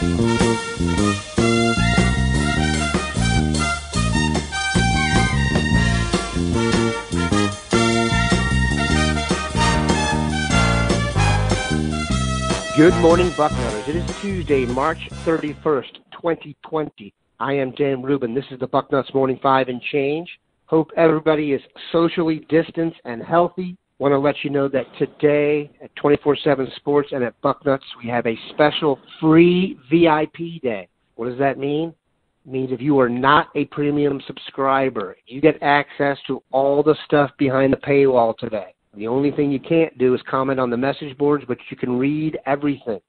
Good morning, Bucknutters. It is Tuesday, March 31st, 2020. I am Dan Rubin. This is the Bucknuts Morning 5 and Change. Hope everybody is socially distanced and healthy. Want to let you know that today at 24/7 Sports and at Bucknuts, we have a special free VIP day. What does that mean? It means if you are not a premium subscriber, you get access to all the stuff behind the paywall today. The only thing you can't do is comment on the message boards, but you can read everything.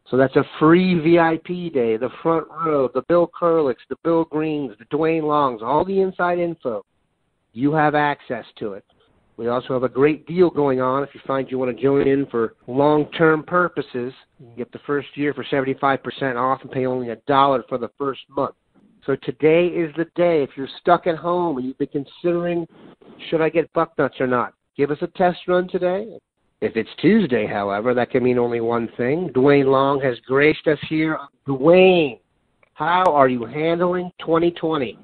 So that's a free VIP day, the front row, the Bill Kurlicks, the Bill Greens, the Duane Longs, all the inside info. You have access to it. We also have a great deal going on. If you find you want to join in for long-term purposes, you can get the first year for 75% off and pay only $1 for the first month. So today is the day. If you're stuck at home and you've been considering, should I get Bucknuts or not? Give us a test run today. If it's Tuesday, however, that can mean only one thing. Duane Long has graced us here. Duane, how are you handling 2020?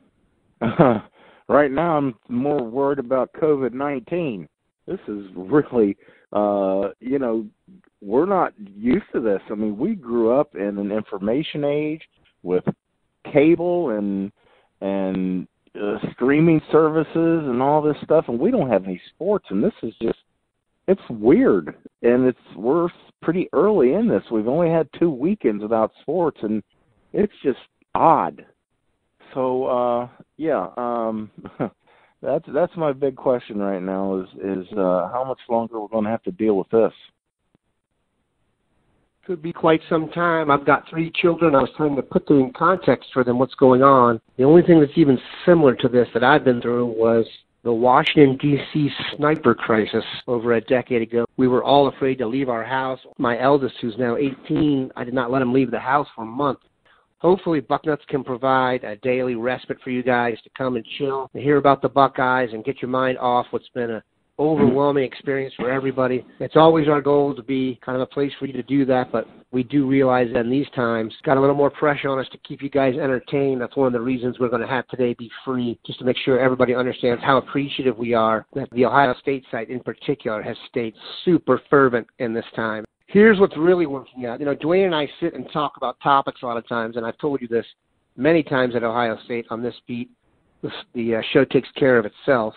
Right now, I'm more worried about COVID-19. This is really, we're not used to this. I mean, we grew up in an information age with cable and streaming services and all this stuff, and we don't have any sports, and this is just, it's weird, and we're pretty early in this. We've only had 2 weekends without sports, and it's just odd. So, that's my big question right now is how much longer we're going to have to deal with this. Could be quite some time. I've got 3 children. I was trying to put them in context for them what's going on. The only thing that's even similar to this that I've been through was the Washington, D.C. sniper crisis over a decade ago. We were all afraid to leave our house. My eldest, who's now 18, I did not let him leave the house for a month. Hopefully, Bucknuts can provide a daily respite for you guys to come and chill, and hear about the Buckeyes, and get your mind off what's been a overwhelming experience for everybody. It's always our goal to be kind of a place for you to do that, but we do realize that in these times, got a little more pressure on us to keep you guys entertained. That's one of the reasons we're going to have today be free, just to make sure everybody understands how appreciative we are that the Ohio State site in particular has stayed super fervent in this time. Here's what's really working out. Duane and I sit and talk about topics a lot of times, and I've told you this many times at Ohio State on this beat. The show takes care of itself.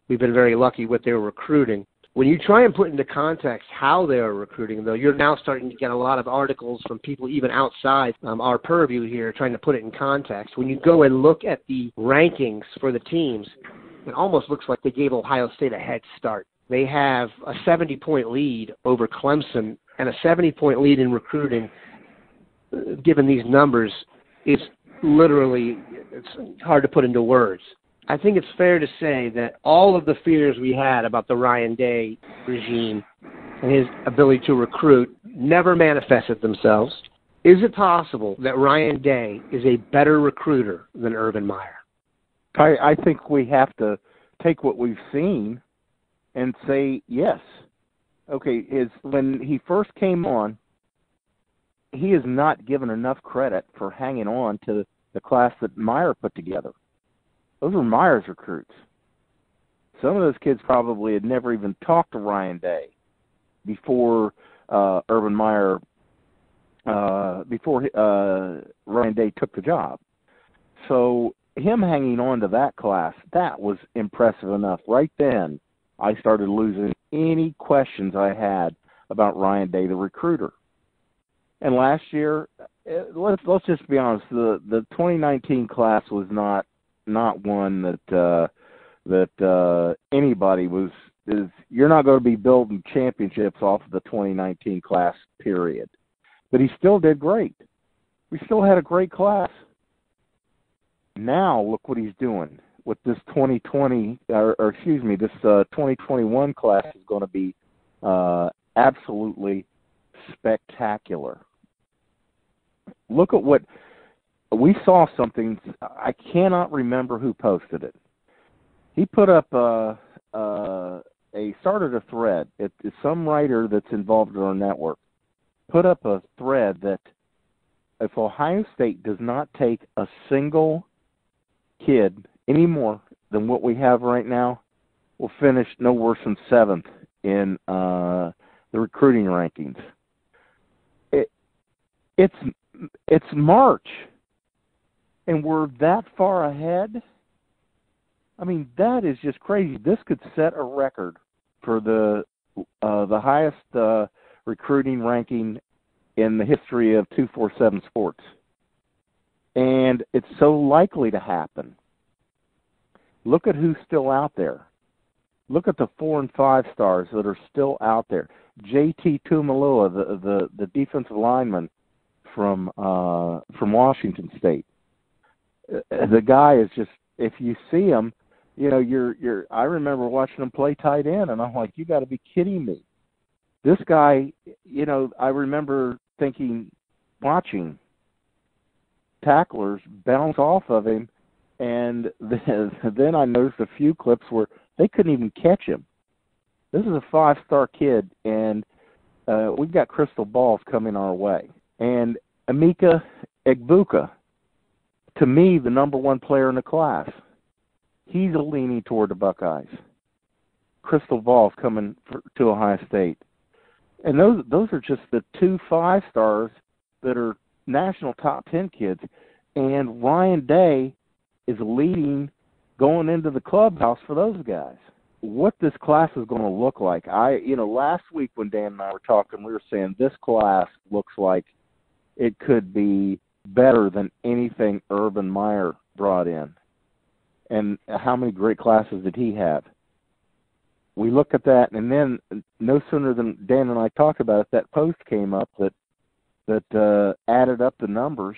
We've been very lucky with their recruiting. When you try and put into context how they are recruiting, though, you're now starting to get a lot of articles from people even outside our purview here trying to put it in context. When you go and look at the rankings for the teams, it almost looks like they gave Ohio State a head start. They have a 70-point lead over Clemson, and a 70-point lead in recruiting, given these numbers, is literally, it's hard to put into words. I think it's fair to say that all of the fears we had about the Ryan Day regime and his ability to recruit never manifested themselves. Is it possible that Ryan Day is a better recruiter than Urban Meyer? I think we have to take what we've seen and say yes. Okay, when he first came on, he is not given enough credit for hanging on to the class that Meyer put together. Those were Meyer's recruits. Some of those kids probably had never even talked to Ryan Day before Urban Meyer, before Ryan Day took the job. So him hanging on to that class, that was impressive enough. Right then, I started losing any questions I had about Ryan Day, the recruiter. And last year, let's just be honest, the 2019 class was not one that anybody is. You're not going to be building championships off of the 2019 class, period. But he still did great. We still had a great class. Now look what he's doing with this 2021 class is going to be absolutely spectacular. Look at what we saw. Something I cannot remember who posted it. He put up started a thread. It's some writer that's involved in our network put up a thread that if Ohio State does not take a single kid any more than what we have right now, we'll finish no worse than 7th in the recruiting rankings. It's March, and we're that far ahead. I mean, that is just crazy. This could set a record for the highest recruiting ranking in the history of 247 Sports. And it's so likely to happen. Look at who's still out there. Look at the 4 and 5 stars that are still out there. J.T. Tuimoloau, the defensive lineman from Washington State. The guy is just, if you see him, you know, I remember watching him play tight end, and I'm like, you got to be kidding me. This guy, you know, I remember watching tacklers bounce off of him, and then I noticed a few clips where they couldn't even catch him. This is a 5-star kid, and we've got crystal balls coming our way. And Emeka Egbuka, to me, the number 1 player in the class. He's leaning toward the Buckeyes. Crystal balls coming to Ohio State. And those are just the 2 5-stars that are national top 10 kids. And Ryan Day is leading going into the clubhouse for those guys. What this class is going to look like. Last week when Dan and I were talking, we were saying this class looks like it could be better than anything Urban Meyer brought in. And how many great classes did he have? We look at that, and then no sooner than Dan and I talked about it, that post came up that added up the numbers,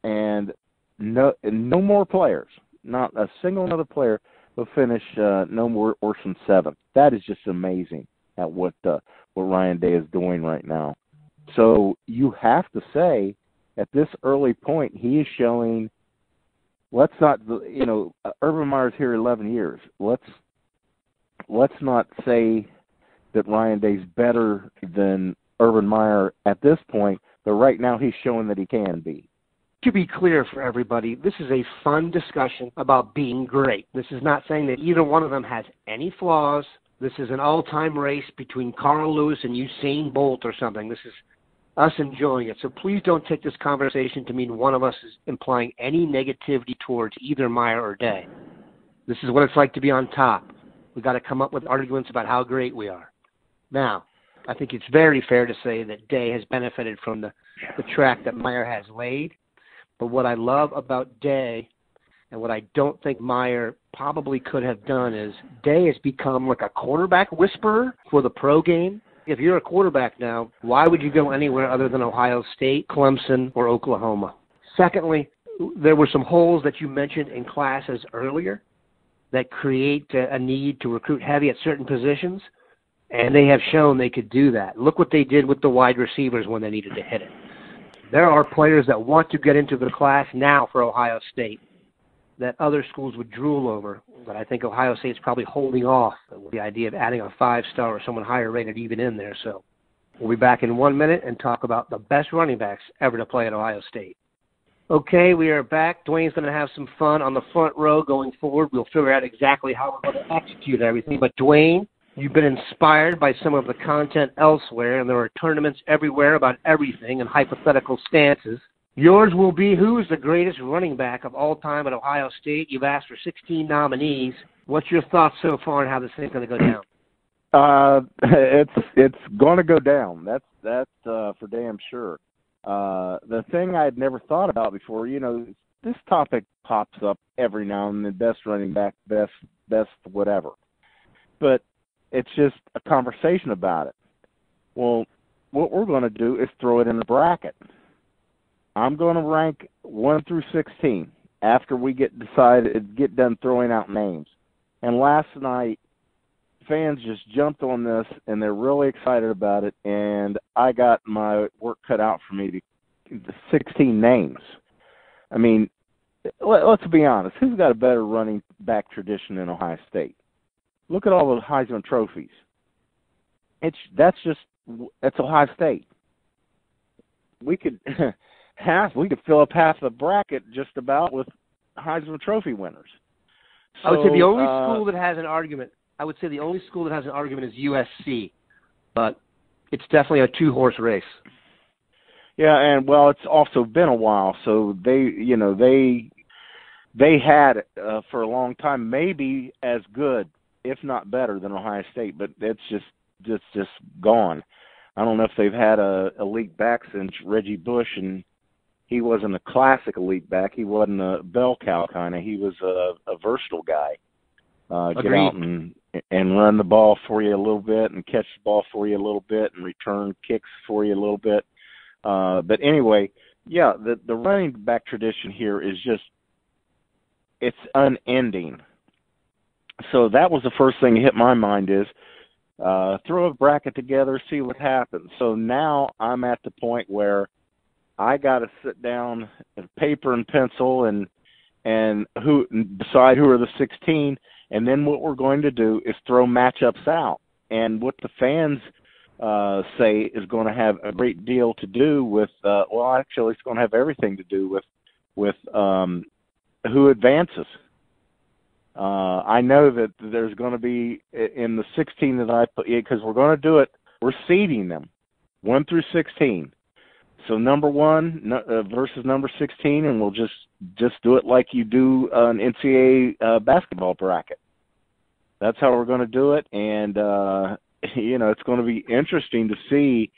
and no more players, not a single other player will finish no more worse than 7th. That is just amazing at what Ryan Day is doing right now. So you have to say, at this early point, he is showing. Let's not, Urban Meyer's here 11 years. Let's not say that Ryan Day's better than Urban Meyer at this point, but right now he's showing that he can be. To be clear for everybody, this is a fun discussion about being great. This is not saying that either one of them has any flaws. This is an all-time race between Carl Lewis and Usain Bolt or something. This is us enjoying it. So please don't take this conversation to mean one of us is implying any negativity towards either Meyer or Day. This is what it's like to be on top. We've got to come up with arguments about how great we are. Now, I think it's very fair to say that Day has benefited from the track that Meyer has laid. But what I love about Day and what I don't think Meyer probably could have done is Day has become like a quarterback whisperer for the pro game. If you're a quarterback now, why would you go anywhere other than Ohio State, Clemson, or Oklahoma? Secondly, there were some holes that you mentioned in classes earlier that create a need to recruit heavy at certain positions, and they have shown they could do that. Look what they did with the wide receivers when they needed to hit it. There are players that want to get into the class now for Ohio State that other schools would drool over, but I think Ohio State's probably holding off with the idea of adding a 5-star or someone higher rated even in there. So we'll be back in 1 minute and talk about the best running backs ever to play at Ohio State. Okay, we are back. Duane's going to have some fun on the front row going forward. We'll figure out exactly how we're going to execute everything. But Duane, you've been inspired by some of the content elsewhere, and there are tournaments everywhere about everything and hypothetical stances. Yours will be who's the greatest running back of all time at Ohio State. You've asked for 16 nominees. What's your thoughts so far on how this thing's going to go down? It's going to go down. That's for damn sure. The thing I had never thought about before, this topic pops up every now and then, best running back, best whatever. But it's just a conversation about it. Well, what we're going to do is throw it in a bracket. I'm going to rank 1 through 16 after we get done throwing out names. And last night, fans just jumped on this, and they're really excited about it, and I got my work cut out for me to 16 names. I mean, let's be honest. Who's got a better running back tradition in Ohio State? Look at all those Heisman trophies. That's Ohio State. We could we could fill up half the bracket just about with Heisman Trophy winners. So, I would say the only school that has an argument. I would say the only school that has an argument is USC, but it's definitely a two-horse race. Yeah, and well, it's also been a while, so they had for a long time maybe as good, if not better, than Ohio State, but it's just gone. I don't know if they've had a elite back since Reggie Bush, and he wasn't a classic elite back. He wasn't a bell cow kind of. He was a versatile guy. Get out and run the ball for you a little bit, and catch the ball for you a little bit, and return kicks for you a little bit. But anyway, yeah, the running back tradition here is just, it's unending. So that was the first thing that hit my mind is throw a bracket together, see what happens. So now I'm at the point where I got to sit down with paper and pencil and decide who are the 16, and then what we're going to do is throw matchups out. And what the fans say is going to have a great deal to do with, well, actually, it's going to have everything to do with who advances. I know that there's going to be in the 16 that I put, because we're going to do it, we're seeding them 1 through 16. So number 1 versus number 16, and we'll just do it like you do an NCAA basketball bracket. That's how we're going to do it, and it's going to be interesting to see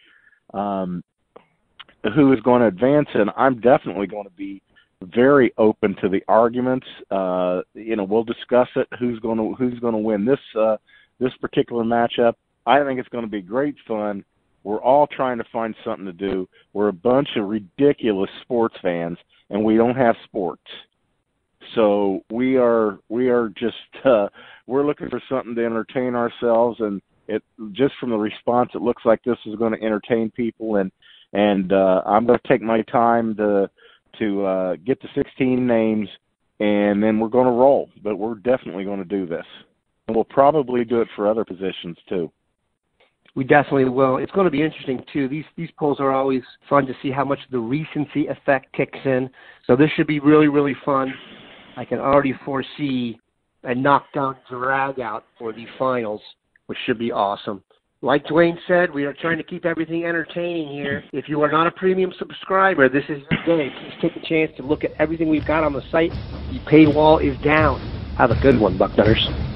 who is going to advance, and I'm definitely going to be very open to the arguments. We'll discuss it. Who's going to win this particular matchup? I think it's going to be great fun. We're all trying to find something to do. We're a bunch of ridiculous sports fans, and we don't have sports. So we are just we're looking for something to entertain ourselves, and it just from the response, it looks like this is going to entertain people, and I'm going to take my time to get the 16 names, and then we're going to roll. But we're definitely going to do this, and we'll probably do it for other positions too. We definitely will. It's going to be interesting, too. These polls are always fun to see how much the recency effect kicks in. So this should be really, really fun. I can already foresee a knockdown drag-out for the finals, which should be awesome. Like Duane said, we are trying to keep everything entertaining here. If you are not a premium subscriber, this is your day. Please take a chance to look at everything we've got on the site. The paywall is down. Have a good one, Bucknutters.